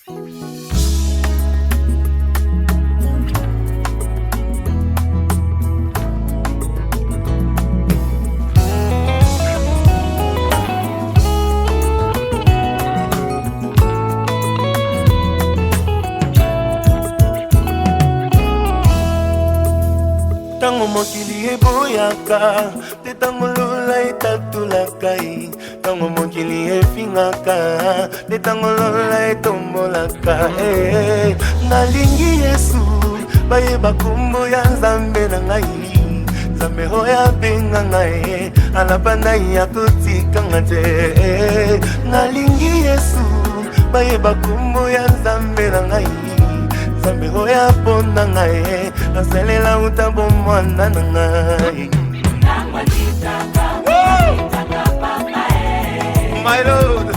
Tango mokili eboyaka, te tango lola etatulakai. Tango mokili efingaka, te tango lola etombolaka. Nalingi Yesu, bayeba kombo ya Nzambe na ngai. Nzambe oyo abenga ngai, alabanda ya kotikanga te. Nalingi Yesu, bayeba kombo ya Nzambe na ngai. Nzambe oyo aponda ngai, asalela utambo mwana na ngai. My Lord,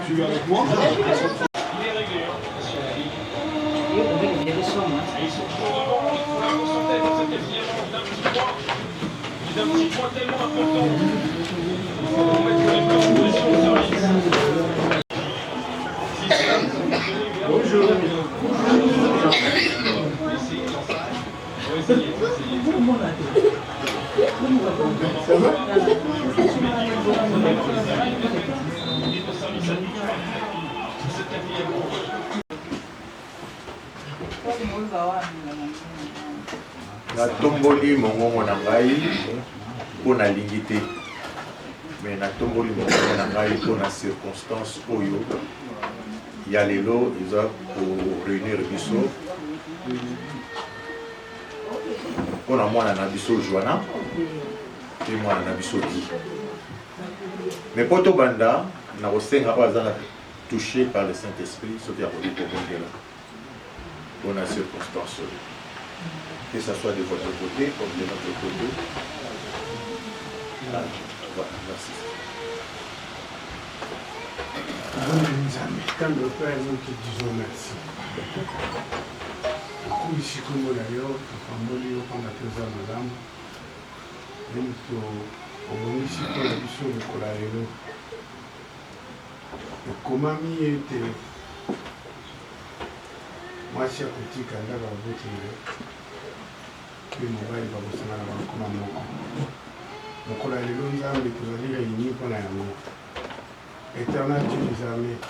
Tu vas avec moi? Il est réglé. C'est un petit point tellement important pour mettre les conditions de service. Bonjour. ça va? Natomboli mongongo na ngai mpona lingi te, mais natomboli mongongo na ngai mpona circonstance oyo ya lelo eza koreunir biso mpona mwana na biso Joana pe mwana na biso Di. Mais mpo tobanda na kosenga oyo azanga touché par le Saint-Esprit soki akoli kobondela mpona circonstance oyo, que ce soit de votre côté comme de notre côté. Voilà, merci. Quand le Père, nous te disons merci. Comme ici, comme on l'a dit, on a fait ça, madame. On ici, on a vu sur le colère. Comment m'y était? Moi, je suis à côté, quand on a voté. Que mobile va vous savoir comment mon collègue de Nzambe tozali réunis mpona yango. Éternel Dieu des armées,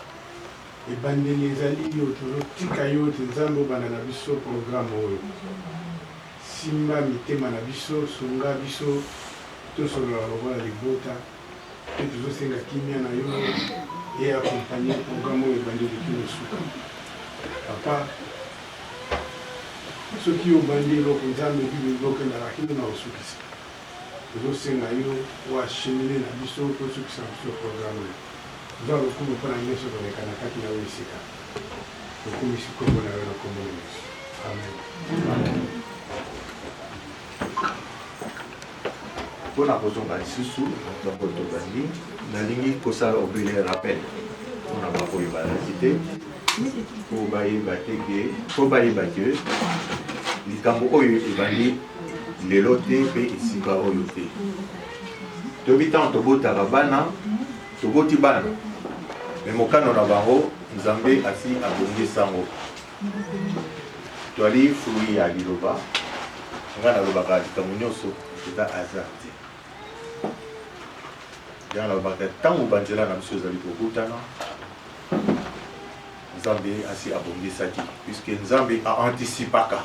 ebandeli ezali yo tozotika yo te Nzambe obanda na biso programme oyo. Simba mitema na biso, sunga biso, tosolola lokola libota, mpe tozosenga kimia na yo e accompagner programme oyo ebandeli kino suka. Papa, soki obandi eloko Nzambe ebi bilokendaka kino na osukisa tozosenga yo oachemine na biso tosukisa biso programme oyo toza lokumu mpona nyonso koleka na kati na yo esika tokumisi kombo na yo na kombo na Yesu. Amen. Mpona kozonga lisusu ntango tobandi nalingi kosala obele rappel mpona baoyo balaki te po bayeba te po bayeba ke likambo oyo ebandi lelo te mpe esika oyo te. Toyebi ntango tobotaka bana toboti bana me mokano na bango Nzambe asi abongisi yango. Toali fruit ya liloba nga nalobaka likambo nyonso eza hasard te. Nga nalobaka ntango banzela na biso ezali kokutana Nzambe asi abongisaki puisque Nzambe a anticipaka.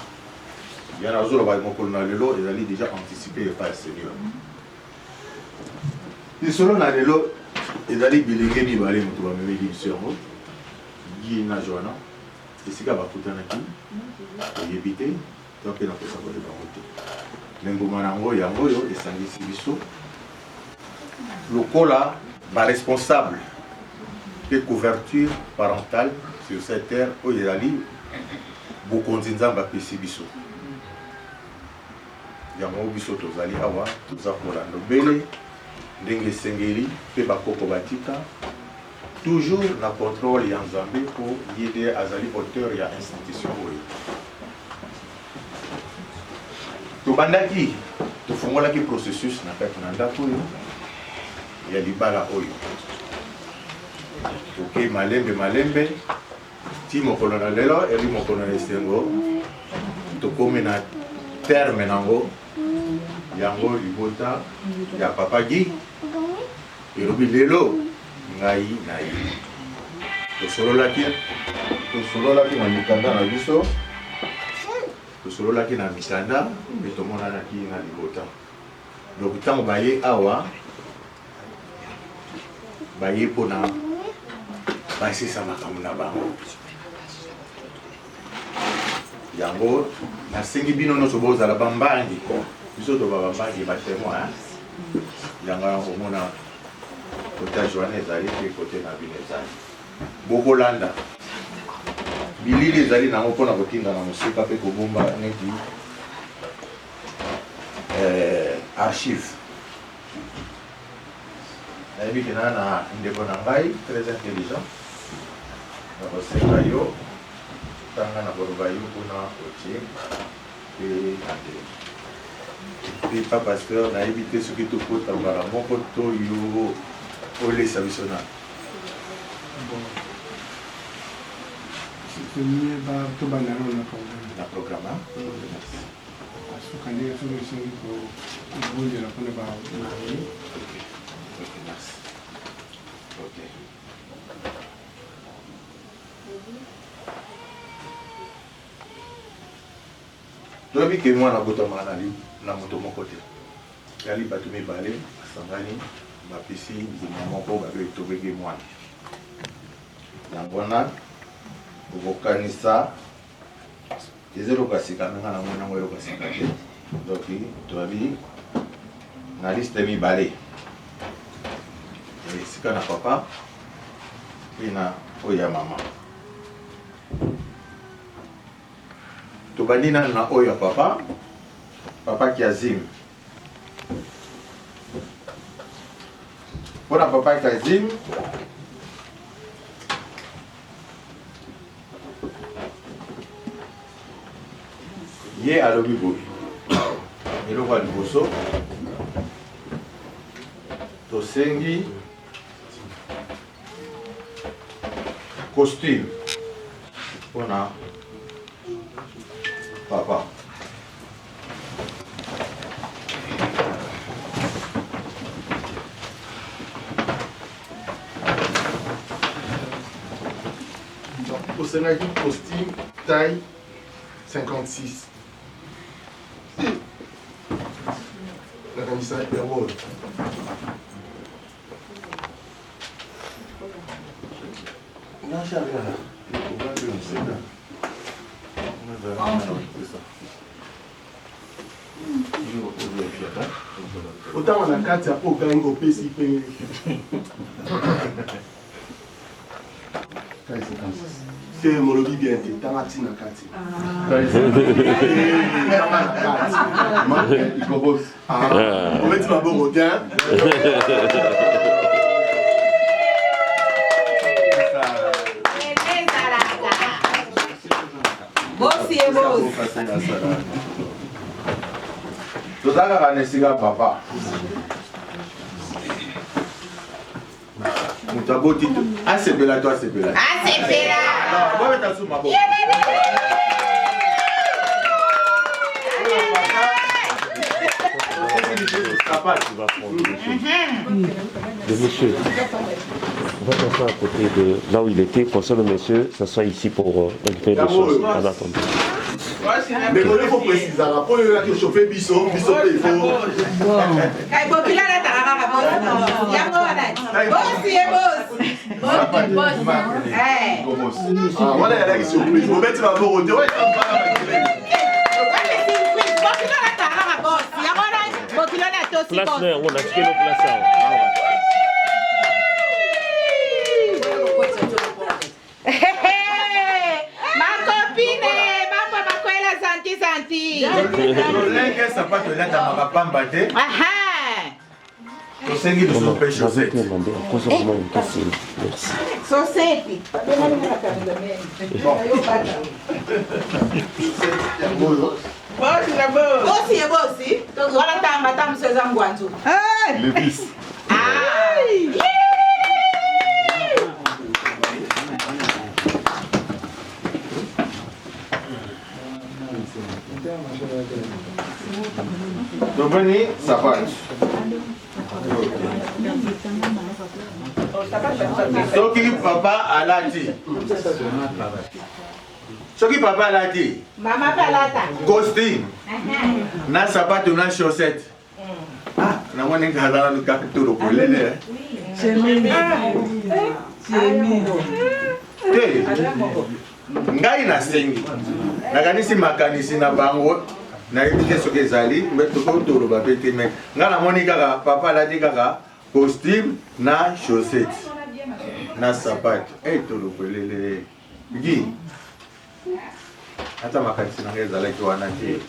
Il y a un jour où lelo ezali déjà anticipé par le Seigneur. Et selon na lelo ezali bilenge mibale moto bamemeli biso yango Gi na Joana esika bakutanaki oyebi te to mpe na kosa kote bango te. Lengoma nango yango yo esangisi biso lokola responsable de couverture parentale sur cette terre oyo ezali bokonzi nzambe apesi biso yango biso tozali awa toza kolanda obele ndenge esengeli mpe bakoko batika toujours na contrôle ya nzambe po ye nde azali auteur ya institution oyo tobandaki tofungolaki processus na kati na ndako oyo ya libala oyo toke malembe ti mokolo na lelo eli mokolo na esengo tokomi na terme nango yango libota ya papa Guy elobi lelo ngai na ye tosololaki na mikanda na biso tosololaki na mikanda mpe tomonanaki na libota donc ntango baye awa baye mpona basisa makambo na bango yango nasengi bino nyonso bozala bambangi biso toba bambangi batemoin yango omona kote ya joane ezali mpe kote na bino ezali bokolanda bilili ezali nango mpona kotinda na mosika mpe kobomba neti archive nayebi ke na na ndeko na ngai très intelligent na kosenga yo tanga na koloba yo mpona otie mpe nande mpe pa pasteur nayebi te soki tokota mbala moko to yo olesa biso na c'est mieux to bandana na programme soka ndenge soki esengi kobonzela mpona bamari merci. Ok. Toyebi ke mwana abotamaka na moto moko te yali bato mibale basangani bapesi mbuma moko babe tobenge mwana yango wana okokanisa eza eloko ya sika ndenge na mwana yango eloko ya sika te donc toyebi na liste mibale esika na papa mpe na oyo ya mama tobandi nanu na oyo ya papa Kiazim mpona papa Kiazim ye alobi boye eloko ya liboso tosengi costume mpona papa tosengaki costume taille 56 nakanisa yango otanga na kati apo okangi opesi penge te molobi bien te tanga ti na kati ometi mabongo te toza kaka na esika papa moto aboti asepela to asepela bobeta su maboko Le monsieur, on va s'asseoir à côté de là où il était, pour ça le monsieur s'assoit ici pour récupérer des choses en attendant. mais il faut préciser là pour que chauffer biso mpe il faut wana yalaki surprise obeti maboko te place, on a tiré nos places. Ma copine, ma makwela santi. Lolenge sapato elata makapamba te. Tosengi lusope chaussette. Merci. Soseti. Bosi ye bosi. Wala tamba tamseza mgwanzu. Levis. Tobani sapato. Soki papa alati. Mama palata. Costume. Na sapato na chaussette. Ah, na mwana ngazala luka toro polele. Te. Ngai na sengi. Nakanisi makanisi na bango. Na ibite soki ezali, mbeto ko toro ba pete me. Nga na moni kaka papa alati kaka costume na chaussette. Na sapato. Toro polele. Gi. Hata makanisi na ngezala ki wana te.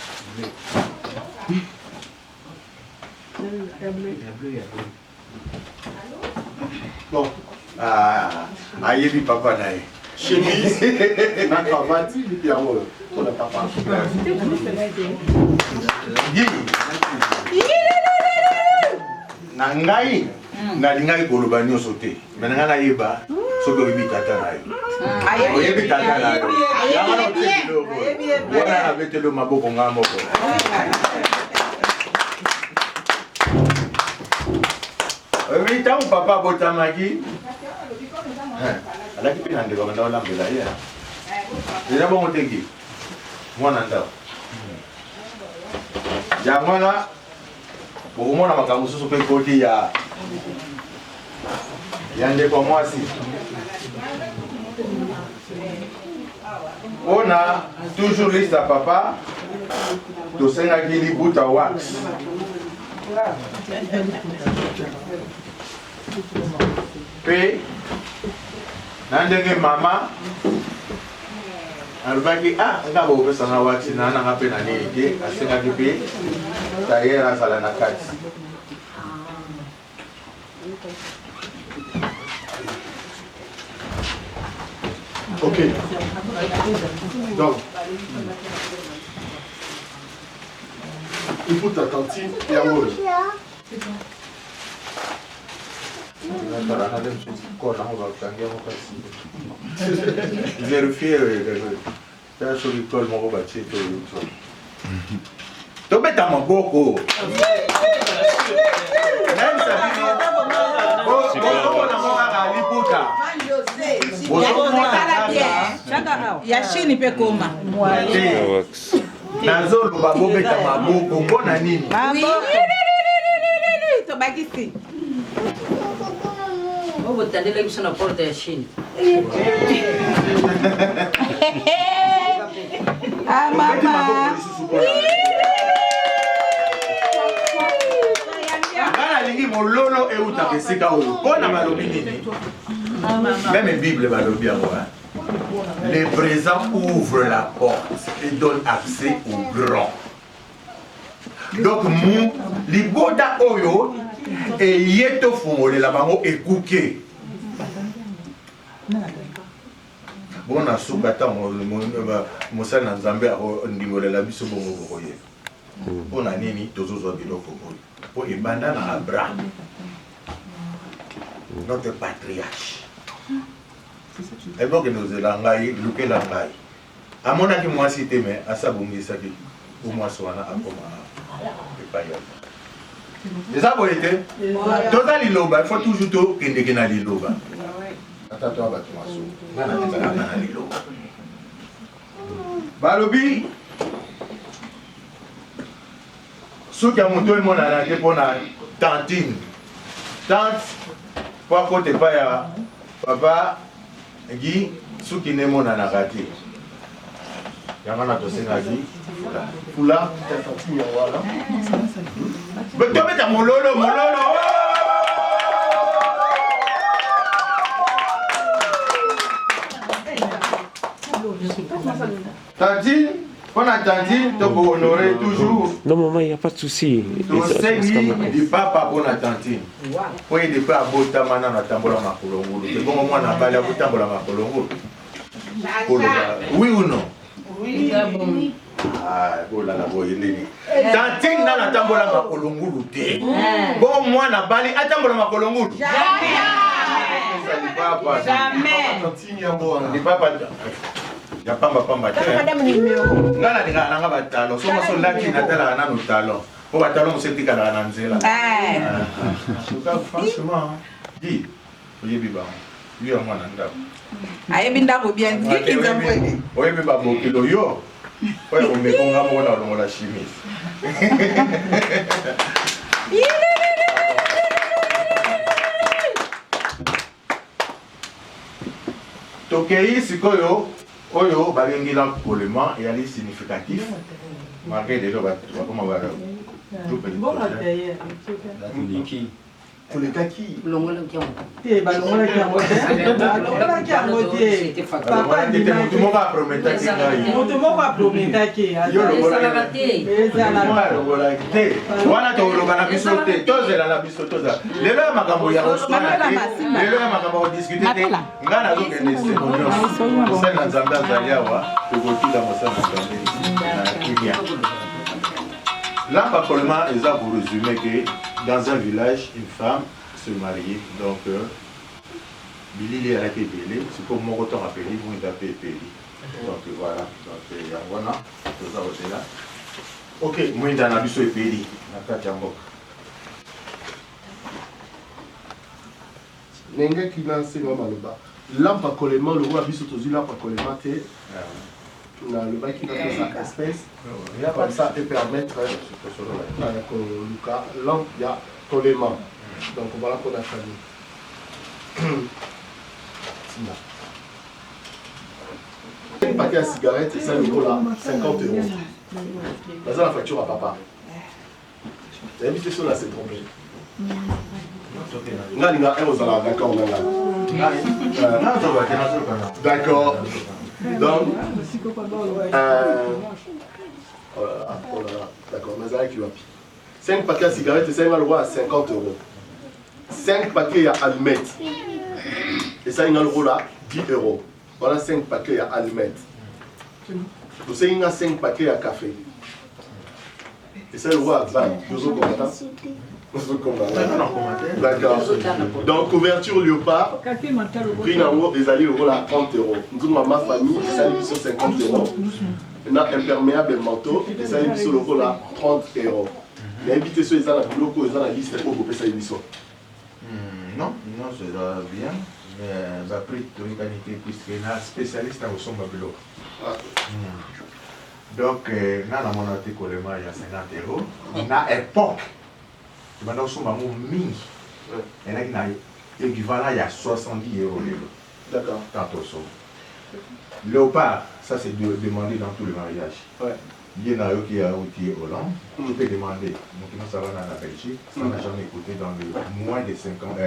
Bon, ayebi papa na ye. chemise, na cravate, et alors, on n'a pas parlé. Na ngai nalingai koloba nyonso te me na ngai nayeba soki oyebi tata na yo oyebi tata na yo yango naotekiloko wana nabetelo maboko ngai moko oyebi ntango papa abotamaki alaki mpe na ndeko banda olambela ye eza bongo teki mwana ndako yango wana okomona makambo mosusu mpe koti ya ndeko mwasi mpona toujours liste ya papa tosengaki libuta wax mpe na ndenge mama alobaki nga bokopesanga waxi nananga mpe na nini te asengaki mpe tayere azala na kati Ok. Donc, il faut t'attentir et à moi. vérifier soki cole moko batie to tobeta maboko libuta ya chini mpe koma nazoloba bobeta maboko mpona nini tobakisi botandela biso na porte ya chine nga nalingi mololo eutaka esika oyo mpona balobi nini meme bible balobi yango le présent ouvre la porte et donne accès au grand donc liboda oyo eye tofongolela bango ekuke bona suka ntango mosali na nzambe ndimbolela biso bongo bokoye mpona nini tozozwa biloko oyo mpo ebanda na abraham notre patriarche ebokende ozela ngai lukela ngai amonaki mwasi te me asabongisaki omwasi wana akoma epai ya eza boye te toza liloba ifo toujours tokendeke na liloba ata toya bato maso nga naezalaka na liloba balobi soki ya moto emonana te mpona tantine tante po akota epai ya papa gi soki nemonanaka te yango na tosengaki fula tobeta mololo, mololo. Tantine, on a Tantine, tu peux honorer toujours. Non, maman, il n'y a pas de souci. Tu sais, du papa pour la Tantine. Oui, il pas à Botamana, na Tambola Makolongolo. C'est bon, moi, on a balé à Botambola Makolongolo. Oui ou non? Oui. Ah, oh là là, Tantine na na Tambola Makolongolo. Bon, moi, on a balé à Tambola Makolongolo. Jamais. Tantine, il papa. Ya pamba pamba te. Ngala ni kana ngaba talo. So maso laki na tala na no talo. Po batalo mo senti kala na nzela. Franchement, di. Oye biba. Yo mwana ndabo. Aye binda ko bien dit qu'ils ont fait. Oye biba bo kilo yo. Oye o me konga mo na lo la chemise. Tokei sikoyo. Oyo, balengila pollement et ali significatif. Marqué déjà, comment va tout petit. Pour les kaki. Longola kiamo. Te balongola kiamo. Balongola kiamo te. Papa ni tu m'as promis que tu m'as promis que yo longola te. Longola te. Wana to longola biso te. Toza la biso toza. Lelo ya makambo ya restaurant. Lelo ya makambo discuter te. Ngana zo kende se. Ça na nzamba zalia wa. Tokotila mosana na kimia. Là, parlement, ils ont pour résumer que dans un village, une femme se mariait. Donc, Billy a été payé. C'est comme mon retour à Péli, vous avez payé. Donc, voilà. Donc, voilà. Tout ça, c'est là. Ok, moi, dans la biso est payé. Nenga qui lance le maloba. Lampe à colement, le roi biso tozu lampe à colement te. Na le bac qui va faire sa espèce. Comme ça te permettre Lucas lampe il y a colement. Donc voilà qu'on a fallu. Un paquet à cigarettes et ça le là 50 €. C'est la facture à papa. L'invité sur là c'est trompé. D'accord. Donc, oh là là, d'accord, Nazaré qui va pied. 5 paquets à cigarettes et ça il va le voir à 50 €. 5 paquets à allumettes. Et ça il a le rôle là 10 €. Voilà 5 paquets à allumettes. Vous savez il y a 5 paquets à café. Et ça le roi à 20. Vous avez d'accord. Donc, couverture léopard, prix d'envoi des alliés au à 30 €. Nous avons ma famille, ça lui sur 50 €. Maintenant, imperméable manteau, et ça lui sur le rôle à 30 €. Mais invitez ceux qui sont dans le bloc, ils sont dans la liste pour couper ça émission. Non, non, c'est bien. Mais j'ai pris de l'égalité puisque je suis spécialiste dans le son bloc. Donc, dans mon article, il y a 50 €. Dans l'époque, maintenant, nous sommes mingi. Il y a l'équivalent, il y a 70 €. D'accord. Tantôt, léopard, ça c'est demandé dans tous les mariages. Ouais. Il y en a qui a outil Hollande, tu peux demander. Donc, ça va dans la Belgique, ça n'a jamais coûté dans les moins de 50 €.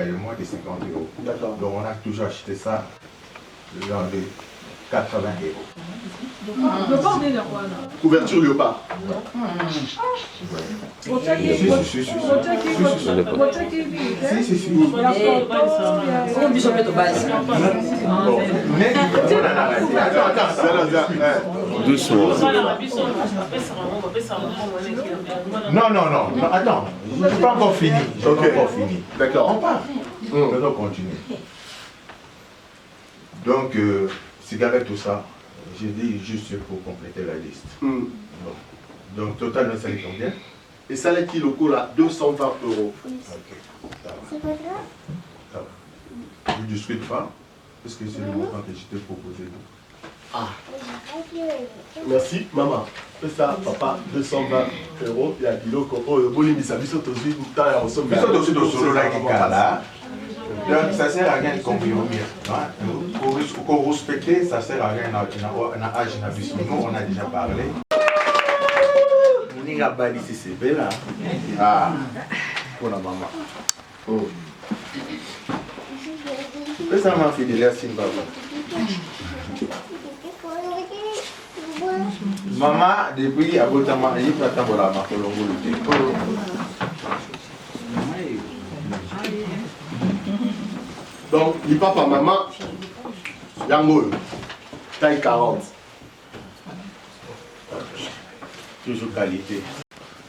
D'accord. Donc, on a toujours acheté ça dans les 80 €. Couverture léopard. Doucement. Non, attends, je n'ai pas encore fini. D'accord. On part. On doit continuer. Donc, cigarette, tout ça, j'ai dit juste pour compléter la liste. Donc, total, ça est combien? Et ça, les kilos là, 220 €. Ok, ça va. Ça va. Je ne discute pas, parce que c'est le montant que je t'ai proposé. Ah. Merci, maman. C'est ça, papa, 220 €. Il y a kilo oh, le bolim, il s'habille sur ton suite, temps et on somme. Donc, ça ne sert à rien de compromettre. Pour respecter, ça ne sert à rien dans l'âge de nous, on a déjà parlé. On a balisé ces là. Ah. pour la maman. C'est ça ma fille de l'air Zimbabwe. Maman, depuis Abotama, il faut attendre la Makolongo. Donc, il papa, maman, Yango, taille 40. Toujours qualité.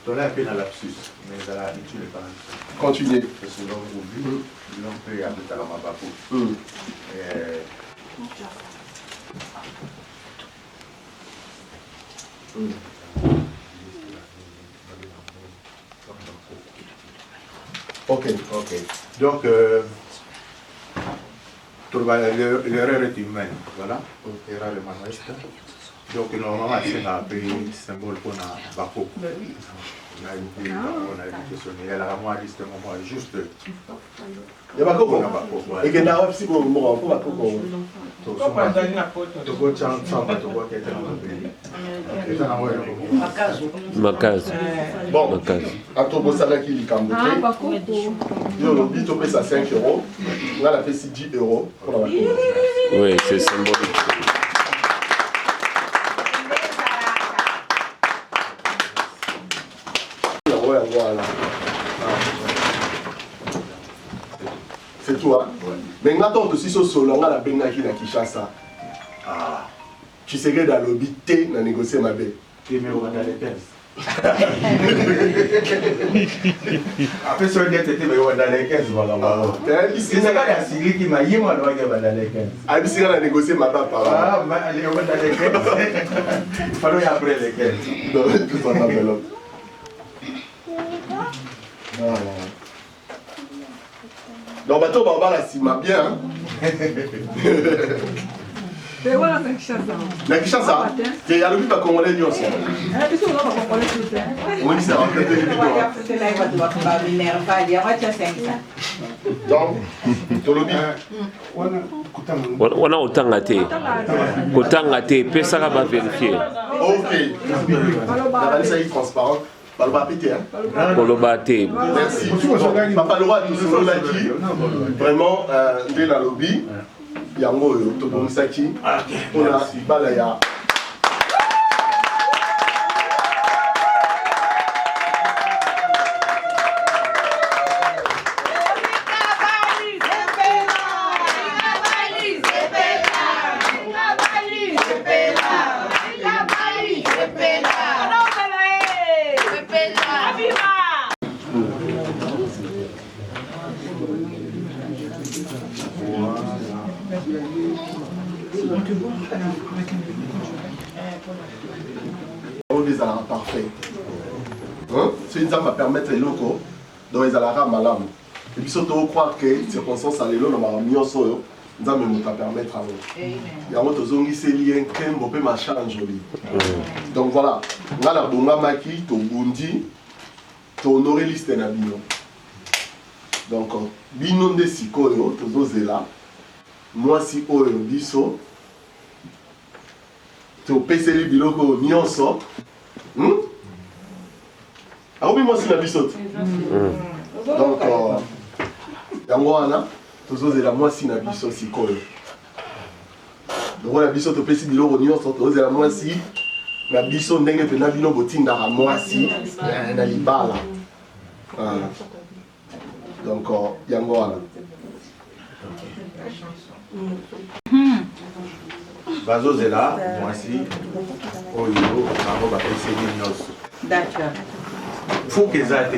On a un peu dans lapsus, mais ça a habitué pas. Continuez. Parce que l'on oublie, l'on peut habiter à la Mabako. Ok. Donc, l'erreur est humaine, voilà. L'erreur est manuelle. Donc, normalement, c'est un symbole qu'on a Bako. On a questionné. Elle a moi dit c'était un moment juste. Il y a Bako. Et qu'il y a un petit peu de moment pour Bako. Makaz. Bon, à ton beau salaire qui est cambré. Il y a ça 5 €. On a la fait 10 € pour la Bako. Oui, c'est symbolique. C'est tout, hein? Mais maintenant, aussi, ce solo, on a la Benaki na Kishasa. Tu sais que dans le lobby, tu as négocié ma belle. Tu mets au Rwanda les 15. Après, ce que tu étais au Rwanda les 15, voilà. C'est ça qui a signé qui m'a dit, moi, le Rwanda les 15. Ah, mais si on a négocié ma belle, par là. Ah, mais le Rwanda les 15. Il fallait après les 15. Non, tout ça, ma belle. Donc, bateau, on va la cima bien. Hein? Mais voilà, c'est Kinshasa. La Kinshasa, il y a le but à Congolais du aussi. On dit ça, on peut te dire. Donc, tu le dis. On a autant gâté. Autant gâté, pesaka va vérifier. Ok. La valise est transparente. Papa merci. Papa le roi nous sommes là qui vraiment dès la lobby. Yango Tobonsaki. On a Balaya. Parfait. Hein? C'est une dame va permettre les locaux, donc ils allaient malade. Et puis surtout, croire que les circonstances à l'élo, on a mis en solo, nous allons permettre à nous. Il y a un autre zone qui s'est lié, qui peut marcher joli. Donc voilà, on a la bonga maki, to bundi, to honoré liste na bino. Donc, bino de sikoyo, to zozela, moi si oyo biso, to peseli biloko nyonso. Ah oui, moi c'est la bisote. Donc, yango wana, tozozela moi si na biso sikoyo. Donc la biso topesi biloko nyonso, tozozela moi si na biso ndenge pe na bino botindaka moi si na libala. Donc yango wana. Bazozela, moi si, oyo, bango bapeseli nyonso. D'accord. Faut que ça te.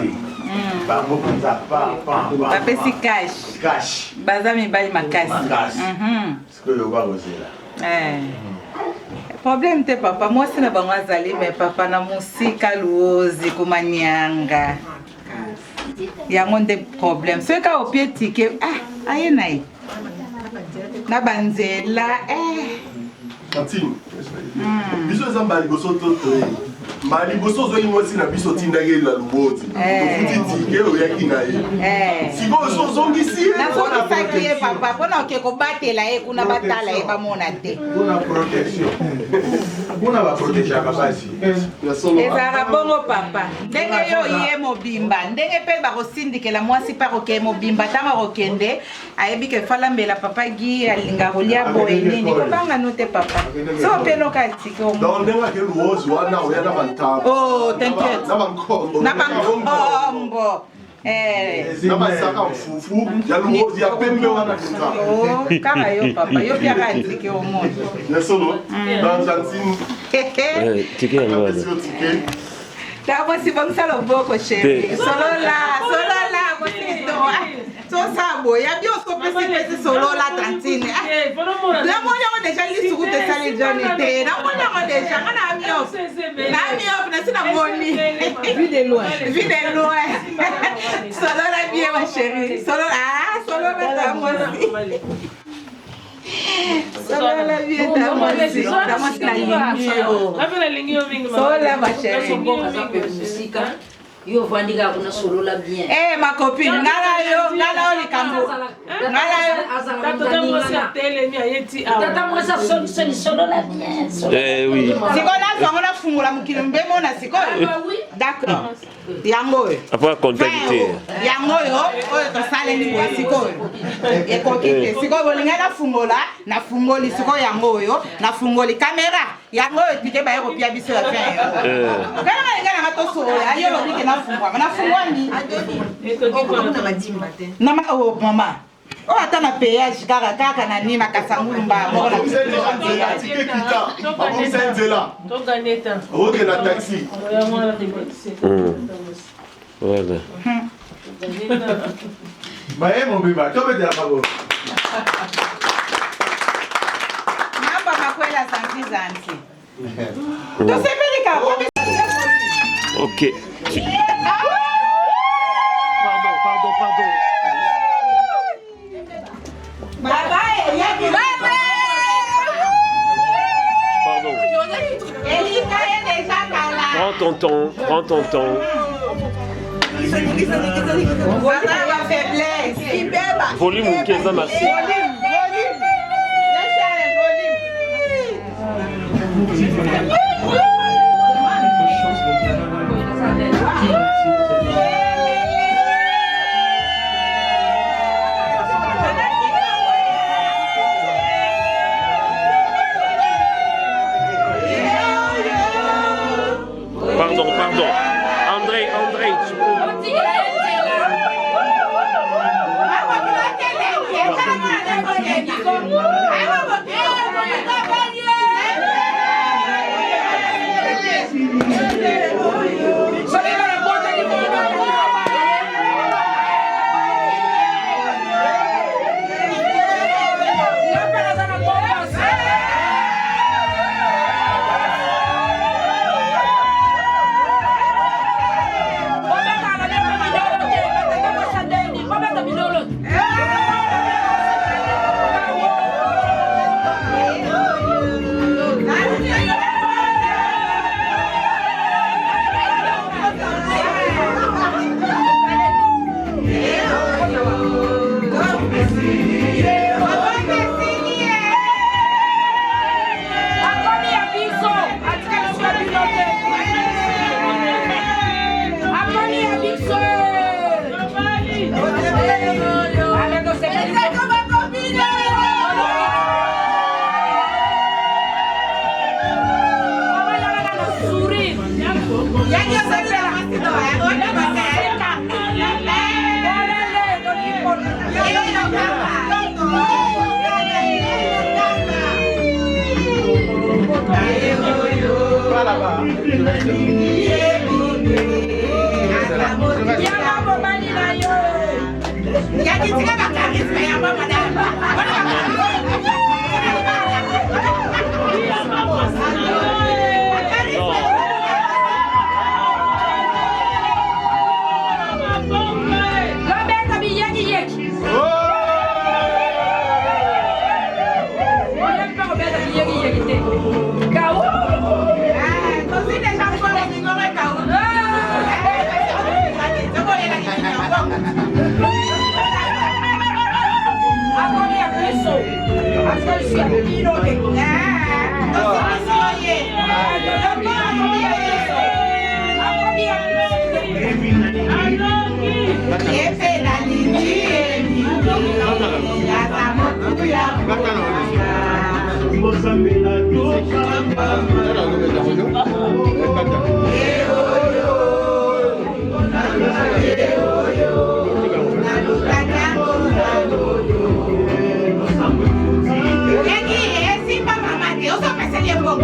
Bango penza pa. Bapesi cash. Cash. Baza mibali makasi. Ce que yo bazozela. Problème te papa, moi c'est na bango azali mais papa na musika luozi kumanyanga. Yango nde problème. Ce ka opie tike aye nae. Na banzela Tantine. Biso zamba liboso toto. Mali boso zo limoti na biso tindage la luboti. Futi tike oyaki na ye. Siko so zongisi. Na zona sakie papa, pona ke ko batela e kuna batala e ba mona te. Kuna protection. mpona baprotegeaka basi ezalaka bongo papa ndenge yo ye mobimba ndenge mpe bakosindikela mwasi mpe akoke mobimba ntango akokende ayebi ke falambela papa gi alinga kolia boye nini kobanga no te papa so opeloka atike ndenge ake luozi wana oya na bantambo oh t'inquiète na bankombo na basaka mfufu ya luozi ya pembe wana kaka yo papa yo piaka atike omona nesolo dans Argentine tike yango wana tabosi bongisa loboko sheri solola tosabo ya bio sopesi solola tantine namoni yango deja lisuku tesali joni te namoni yango deja nga na miof nasi namoni vu de loin solola bien ma chérie solola tamosi solola bien tamosi nalingi yo solola ma chérie yo vandika kuna solola bien ma copine ngala yo likambo ngala yo tata moi ça solola bien oui sikola songo na fungula mukili mbemo na sikoyo d'accord yango après comptabilité yango yo oyo tosaleli boye sikoyo ekoki te sikoyo bolingai na fungoli sikoyo yango oyo na fungoli kamera yango oyo tike baye kopia biso ya fin kana ngalinga na tosolola ayo lobike na fungwani nama oh mama oh ata na péage kaka na nini makasangulumba moko na taxi voilà baye mobimba tobetela mabo namba makwela santi tosepelika ok pardon Prends ton temps. Volume ou qu'est-ce que merci. Pardon. André, tu peux...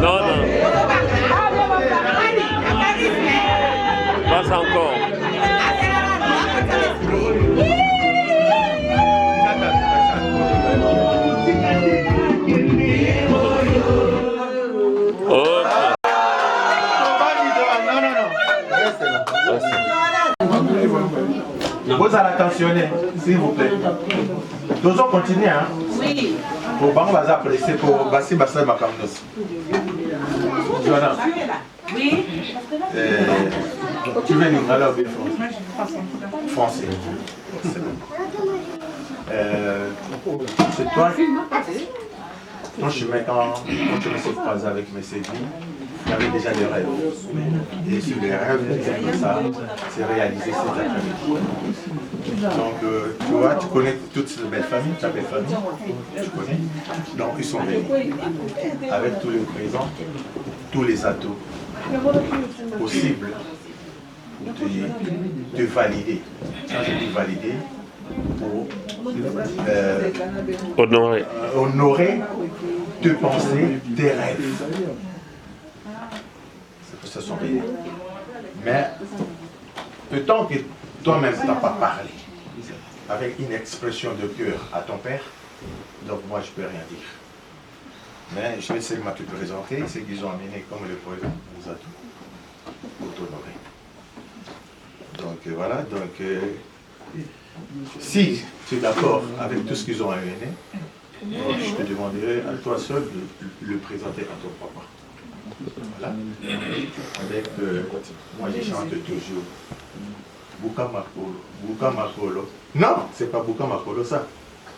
Non, non. Pas encore. Vous allez attentionner, s'il vous plaît. Nous allons continuer. Hein? Oui. Pour pas nous apprécier pour Bassi Bassi Makamnos. Joanna. Oui. Tu veux nous parler au français. C'est toi. Ton chemin, quand tu me suis croisé avec mes séries, il y avait déjà des rêves. Et sur les rêves, comme ça, c'est réalisé cet après-midi. Donc, tu vois, tu connais toutes ces belles familles, ta belle famille, tu connais. Donc, ils sont venus avec tous les présents, tous les atouts possibles pour te valider. Quand je dis valider, pour honorer tes pensées, tes rêves. C'est pour ça qu'ils sont venus. Mais, tant que toi-même tu n'as pas parlé avec une expression de cœur à ton père, donc moi je ne peux rien dire. Mais je vais seulement te présenter ce qu'ils ont amené comme le président nous a tout pour t'honorer. Donc voilà, donc si tu es d'accord avec tout ce qu'ils ont amené, je te demanderai à toi seul de le présenter à ton papa. Voilà. Avec, moi je chante toujours Buka Makolo. Non, c'est pas Buka Makolo ça.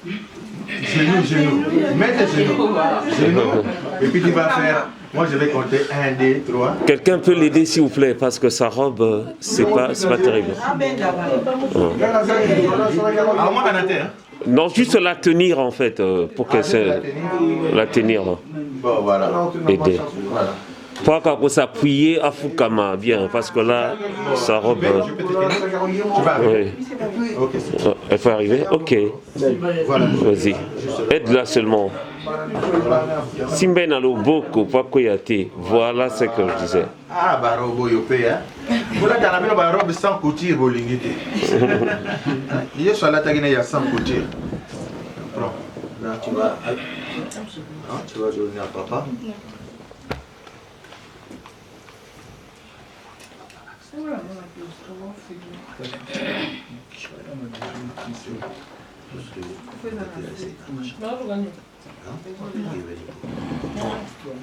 Genou. Mets tes genoux. Et puis tu vas faire. Moi je vais compter 1, 2, 3. Quelqu'un peut l'aider s'il vous plaît parce que sa robe c'est pas terrible. Non, juste la tenir en fait pour qu'elle se la tenir. Bon voilà. Aider. Pas qu'on s'appuyer à Fukama bien parce que là sa robe. Oui. Elle peut arriver. Ok. Vas-y. Aide-la seulement. Simben Aloboko, pas Koyate. Voilà ce que je disais. Ah, Barobo Yopé, hein. Vous l'avez dans la robe sans couture, Bolingité. Il y a sur la tagine, il y a sans couture. Là, tu vas donner à papa.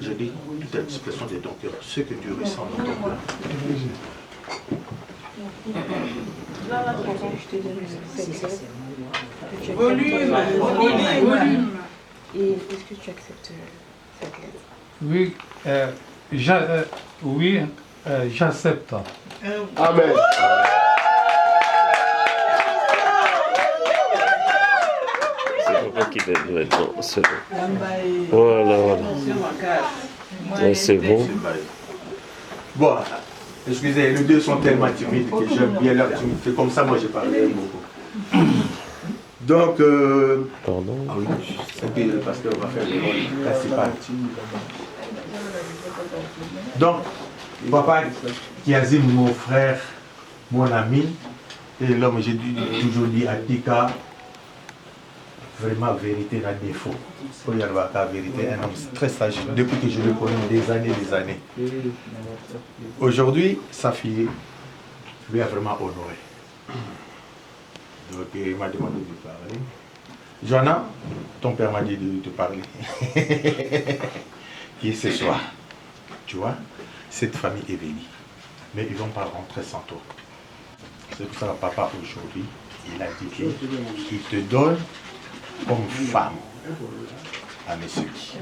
Je dis l'expression de ton cœur, ce que tu ressens dans ton cœur. Volume. Et est-ce que tu acceptes cette lettre? Oui, j'accepte. Amen. C'est papa qui donne maintenant, c'est bon. Voilà. Ouais, c'est bon. Bon, excusez, les deux sont tellement timides que j'aime bien leur timidité. Comme ça, moi, je parle beaucoup. Donc, pardon. Ah oui, parce qu'on va faire les rôles principaux. Donc, papa Kiazim, mon frère, mon ami, et l'homme, j'ai toujours dit à Tika, vraiment, vérité n'a défaut. Il y a la vérité, un homme très sage, depuis que je le connais des années. Aujourd'hui, sa fille lui a vraiment honoré. Donc, il m'a demandé de parler. Joanna, ton père m'a dit de te parler. Qui est ce soir? Tu vois, cette famille est venue. Mais ils ne vont pas rentrer sans toi. C'est pour ça que papa, aujourd'hui, il a dit qu'il te donne comme femme à monsieur qui.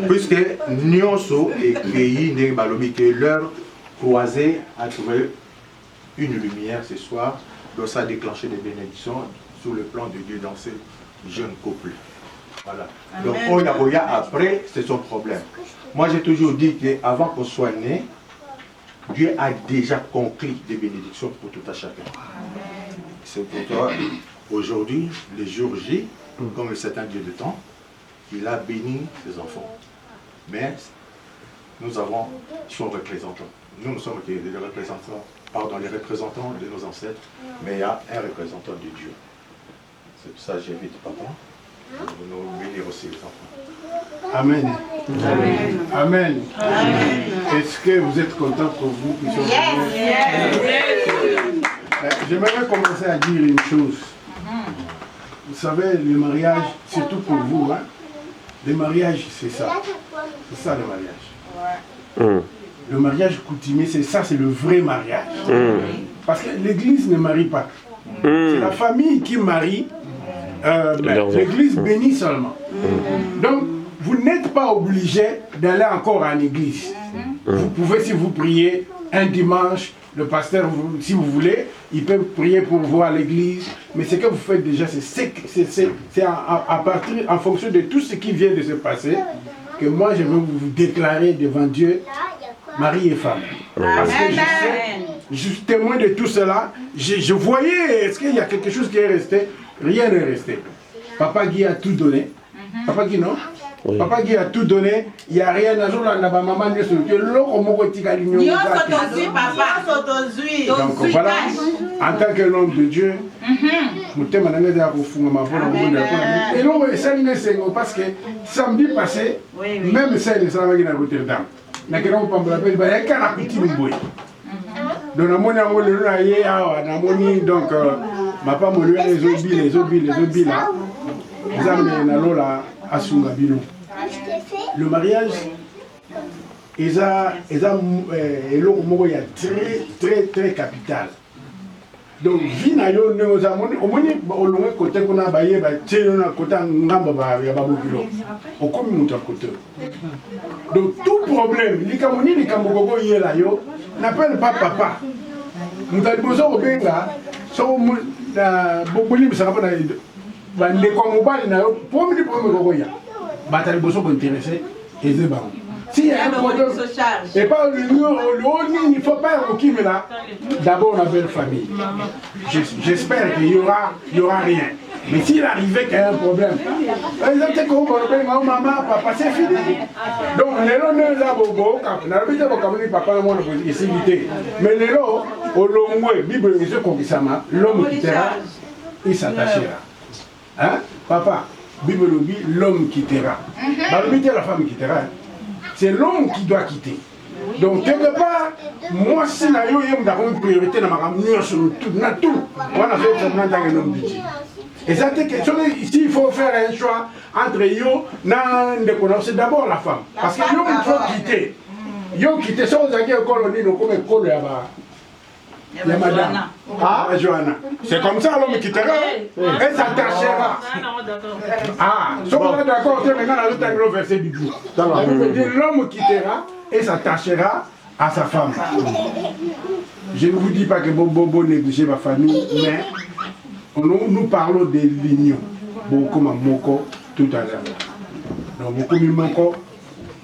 puisque Nyonso et pays que leur croisée a trouvé une lumière ce soir, donc ça a déclenché des bénédictions sous le plan de Dieu dans ce jeune couple. Voilà. Donc Oya après, c'est son problème. Moi j'ai toujours dit qu'avant qu'on soit né, Dieu a déjà conclu des bénédictions pour tout à chacun. C'est pourquoi aujourd'hui, le jour J, comme le certain Dieu de temps, il a béni ses enfants. Mais nous avons son représentant. Nous sommes les représentants, les représentants de nos ancêtres, mais il y a un représentant de Dieu. C'est pour ça que j'invite papa pour nous bénir aussi les enfants. Amen. Amen. Amen. Amen. Est-ce que vous êtes content pour vous qui sont J'aimerais commencer à dire une chose. Vous savez, le mariage, surtout pour vous, hein, le mariage, c'est ça. C'est ça le mariage. Le mariage coutumier, c'est ça, c'est le vrai mariage. Parce que l'église ne marie pas. C'est la famille qui marie. L'église bénit seulement. Donc, vous n'êtes pas obligé d'aller encore en église. Vous pouvez, si vous priez un dimanche, le pasteur, si vous voulez, il peut prier pour vous à l'église. Mais ce que vous faites déjà, c'est à partir, en fonction de tout ce qui vient de se passer, que moi je veux vous déclarer devant Dieu, mari et femme. Parce que je suis témoin de tout cela. Je voyais, est-ce qu'il y a quelque chose qui est resté? Rien n'est resté. Papa Guy a tout donné. Papa Guy, non? Oui. Papa Guy a tout donné. Il n'y a rien à jouer. Donc voilà, en tant que l'homme de Dieu, parce que samedi passé, même ça, il est à Rotterdam. Donc, ma femme les obi là. Le mariage est très capital. Donc, donc tout problème, n'appelle pas papa. Nous avons besoin de s'il y a un problème, et pas il ne faut pas évoquer là. D'abord la belle famille. J'espère qu'il n'y aura rien. Mais s'il arrivait qu'il y a un problème, maman, papa, c'est fini. Donc les lots ne mais les lots, au long Bible, l'homme quittera, il s'attachera. Hein, papa? Bible l'homme quittera. La femme quittera. C'est l'homme qui doit quitter. Donc quelque part, moi si je suis une priorité dans ma tout. Et ça c'est question ici il faut faire un choix entre yo c'est d'abord la femme. Parce que yo il faut quitter. Yo quitter ça aux aguets colonie comme école là-bas. La madame. Ah, Johanna. C'est comme ça l'homme quittera et s'attachera. Ah, si on est d'accord, c'est maintenant le verset du jour. L'homme quittera et s'attachera à sa femme. Je ne vous dis pas que Bobo néglige ma famille, mais nous parlons de l'union. Beaucoup Moko tout à l'heure. Donc beaucoup de Moko.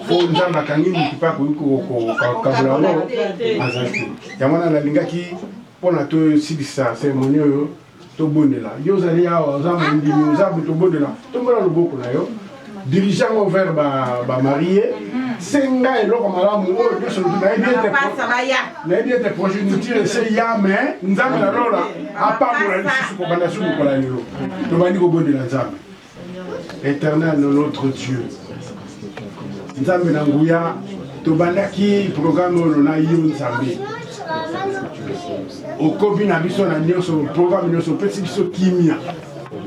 Faut nous avoir kangi qui pas kabula yamana la lingaki pona to sidisa cérémonie to bondela yo zali ya ozama ndimi ozabu to bondela to mbala loboko na yo dirigeant vers ba marié senga eloko malamu oyo yo solo na bien te progéniture c'est ya mais nzambe na lola apambola lisusu ko banda suku ko la lelo to bandi ko bondela nzambe éternel notre Dieu. Nzambe na nguya tobandaki programme oyo na yo nzambe okobi na biso na nyonso programme nyonso pesi biso kimia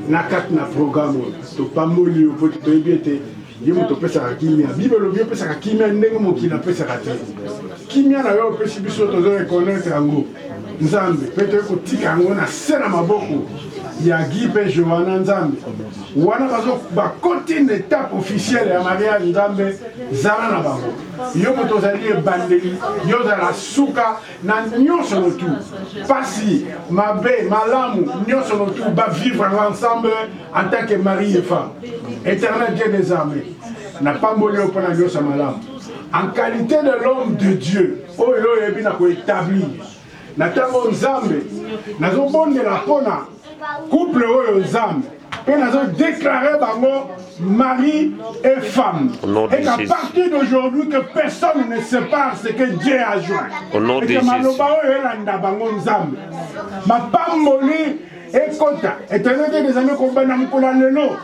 na kati na programme oyo topamboli yo po toyebi ete ye moto opesaka kimia bible lobi opesaka kimia ndenge mokili apesaka te kimia na yo opesi biso tozo reconnaître yango nzambe mpe toye kotika yango na se na maboko ya Guy pe Johanna Nzambe wana bakoti une étape officielle ya mariage Nzambe zala na bango yo moto ozali ebandeli yo ozala suka na nyonso lotu pasi mabe malamu nyonso lotu bavivre ensemble en tant que mari et femme. Éternel Dieu des armées n'a pas molé au point de sa malamu en qualité de l'homme de Dieu oyo yebi na ko établir na tango Nzambe nazo bondela pona couple oyo Nzambe pe nazo déclarer bango mari et femme et qu'à partir d'aujourd'hui que personne ne sépare ce que Dieu a joint et que maloba oyo elanda bango Nzambe mapamboli ekota éternel des amis ko bana mkola lelo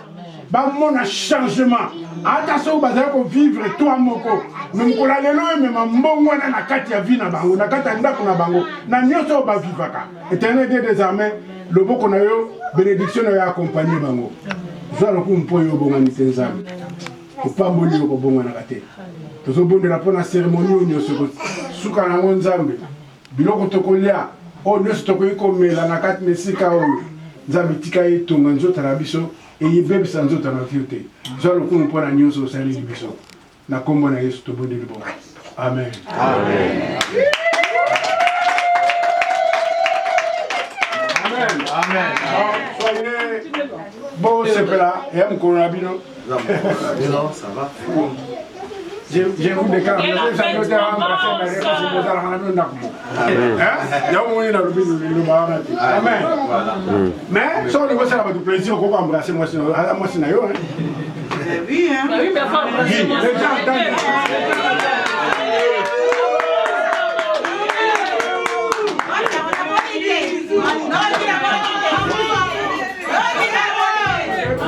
ba mona changement ata so bazala ko vivre toi moko mkola lelo même mbongo na kati ya vie na bango na kati ya ndako na bango na nyonso ba vivaka éternel des armées le boko na yo bénédiction na yo accompagner bango zalo ko mpo yo bongani tenzambe ko pamboli ko bongana kate tozo bondela pona cérémonie onyo soko suka na Nzambe biloko tokolia o nyonso tokoyi komela na kati mesika oyo Nzambe tika etonga nzota na biso eyebebisa nzota na vie te zalo ko mpo na nyonso osali biso na kombo na Yesu tobondeli bongo amen amen. Amen. Soyez bon, c'est là. Et à mon corabino. Non, ça va. Je vous déclare, amen. Mais sans le voir, ça va du plaisir, on va embrasser moi, sinon, moi, c'est naïo. Oui, hein. Oui, mais faut embrasser moi.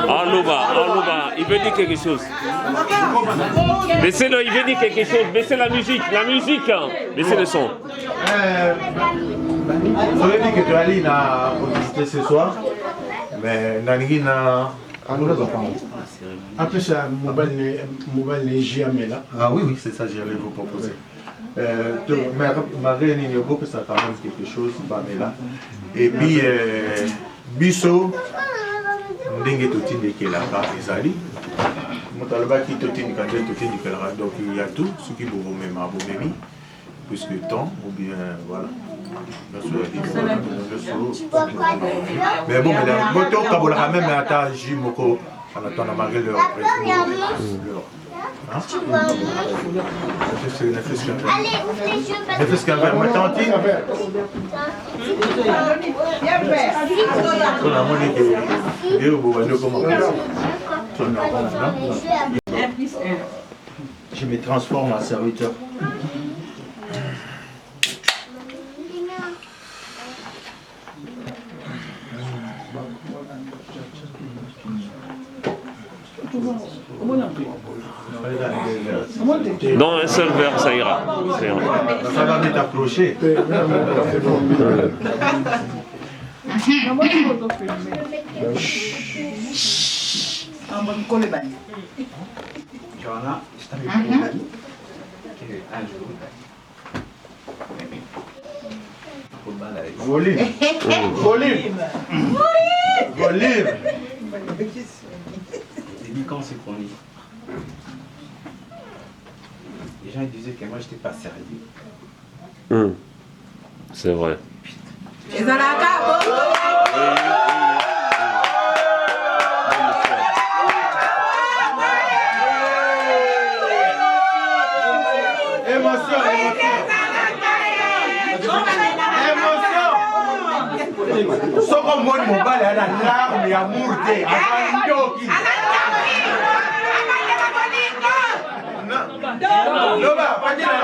Aloba, il veut dire quelque chose. Baissez-le, il veut dire quelque chose. Baissez la musique, hein. Baissez le son. On a dit que tu allais na visiter ce soir, mais Nangi na. En plus, mobile n'est là. Ah oui, c'est ça, j'allais vous proposer. Marie Ninioko, que ça quand même quelque chose, là. Et puis, Bisso. Ndenge totindi kelaka ezali motalobaki totindi kande totindi kelaka donc il y a tout ce qui vous remet ma bomemi puisque temps ou bien voilà mais bon mais boto kabola même ata jimoko en attendant malgré leur ne fais qu'un verre, ma tante. Je me transforme en serviteur. Non, un seul verre, ça ira. Ça va vite approcher. Johanna, je t'avais promis qu'un jour, volume. J'ai dit quand on s'est connu, les gens disaient que moi j'étais pas sérieux. C'est vrai. Soko moni mobile ana larme ya murte afandoki Loba patila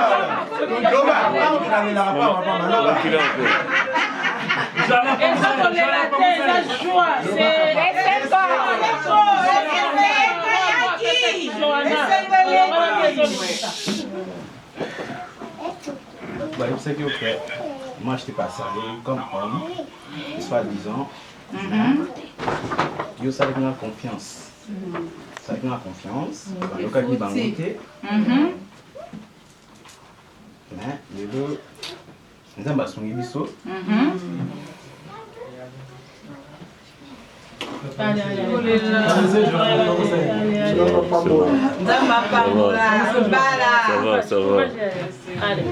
Loba Vous savez que moi je n'étais pas sérieux comme homme, soi-disant. Yo ça avec ma confiance. Ça avec ma confiance. Le cas qui bangoté. Mais les deux, nous avons son ébisso. Ça va. Allez.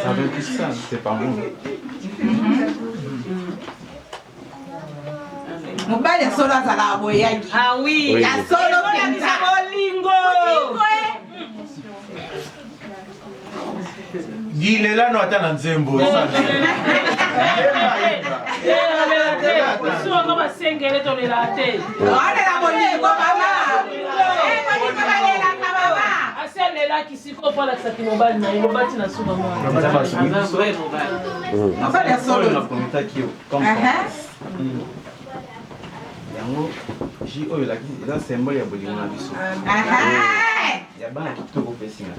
Ça veut plus ça, c'est pas bon. mobali ya solo azala boyaki. Ah oui, ya solo penza bolingo. Gilela no ata na nzembo. yango ji oyo eza symbole ya bolingo na biso ya bana kitoko mpe singa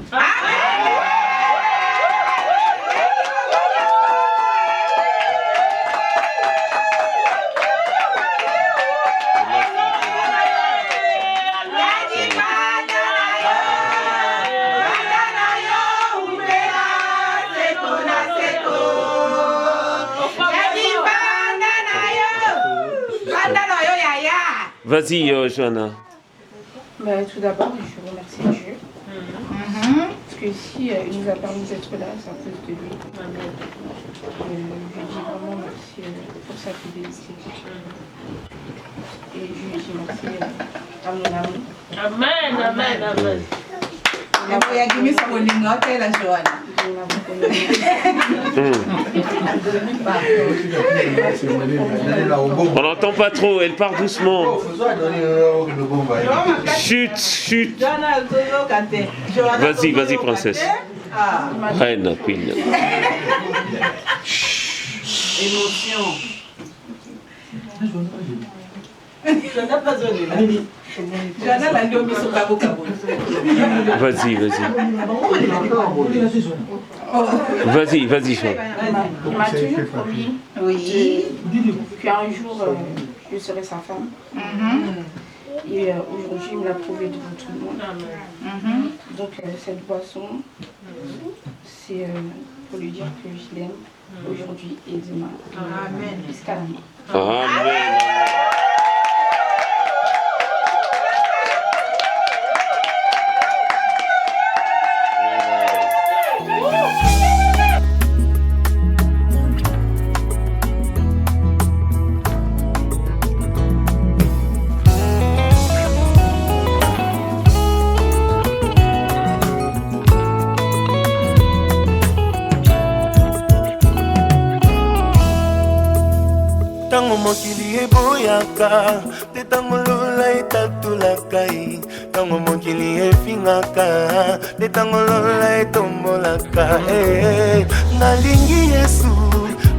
Vas-y, Johanna. Tout d'abord, je remercie Dieu. Parce que si il nous a permis d'être là, c'est à cause de lui. Je dis vraiment merci pour sa fidélité. Et je dis merci à mon amour. Amen. On n'entend pas trop, elle part doucement. Chut. Vas-y, princesse. Reine, queen. Émotion. Vas-y, Jean. Il m'a toujours promis qu'un jour je serai sa femme. Et aujourd'hui, il me l'a prouvé devant tout le monde. Donc cette boisson, c'est pour lui dire que je l'aime aujourd'hui et demain. Amen. Jusqu'à la mort. Amen. Tango mokili eboyaka, te tango lola etatulaka, tango mokili efingaka, te tango lola etombolaka. Nalingi Yesu,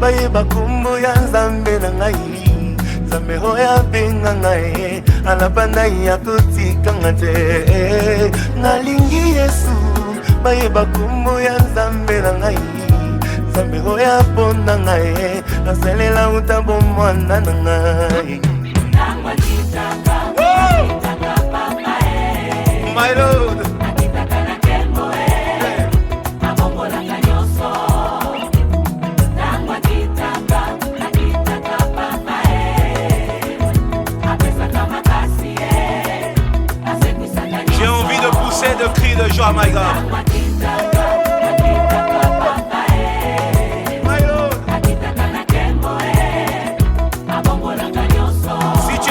bayeba kombo ya Nzambe na ngai, Nzambe oyo abenga ngai, alabanda ya kotikanga te. Nalingi Yesu, bayeba kombo ya Nzambe na ngai, Nzambe oyo aponda ngai, nasalela utambo mwana na ngai. My Lord. J'ai envie de pousser de cris de joie, my God.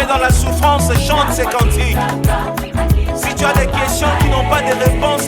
Dans la souffrance, chante ces cantiques. Si tu as des questions qui n'ont pas de réponse,